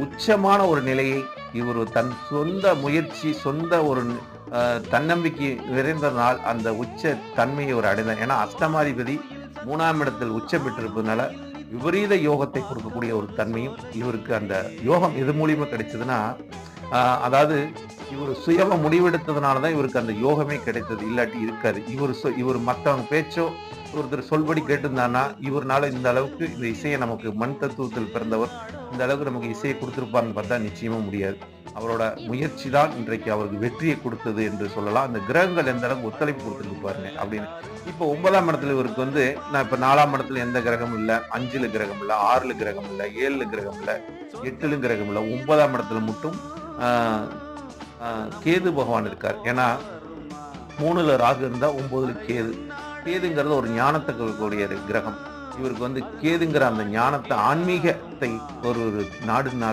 உச்சமான ஒரு நிலையை இவர் தன் சொந்த முயற்சி, சொந்த ஒரு தன்னம்பிக்கை நிறைந்த நாள் அந்த உச்ச தன்மையை ஒரு அடைந்தார். ஏன்னா அஷ்டமாதிபதி 3ஆம் இடத்தில் உச்சம் பெற்றிருப்பதனால விபரீத யோகத்தை கொடுக்கக்கூடிய ஒரு தன்மையும் இவருக்கு அந்த யோகம் எது மூலியமா கிடைச்சதுன்னா, அதாவது இவர் சுயமா முடிவெடுத்ததுனால தான் இவருக்கு அந்த யோகமே கிடைத்தது. இல்லாட்டி இருக்காது. இவர் மத்தவங்க பேச்சோ, ஒருத்தர் சொல்படி கேட்டிருந்தான்னா, இவர்னால இந்த அளவுக்கு இந்த இசைய நமக்கு மண் தத்துவத்தில் பிறந்தவர், இந்த அளவுக்கு நமக்கு இசையை குடுத்திருப்பார்ன்னு பார்த்தா நிச்சயமா முடியாது. அவரோட முயற்சி தான் இன்றைக்கு அவருக்கு வெற்றியை குடுத்தது என்று சொல்லலாம். அந்த கிரகங்கள் எந்த அளவுக்கு ஒத்துழைப்பு குடுத்திருக்கு பாருங்க அப்படின்னு. இப்போ 9ஆம் இடத்துல இவருக்கு நான் இப்ப 4ஆம் இடத்துல எந்த கிரகமும் இல்ல, 5ல கிரகம் இல்ல, 6ல கிரகம் இல்ல, 7ல கிரகம் இல்ல, 8லும் கிரகம் இல்ல. 9ஆம் இடத்துல மட்டும் ஆ கேது பகவான் இருக்கார். ஏன்னா 3ல ராகு இருந்தா 9ல கேது. கேதுங்கிறது ஒரு ஞானத்தை கொடுக்கக்கூடிய கிரகம். இவருக்கு கேதுங்கிற அந்த ஞானத்தை, ஆன்மீகத்தை ஒரு நாடுனால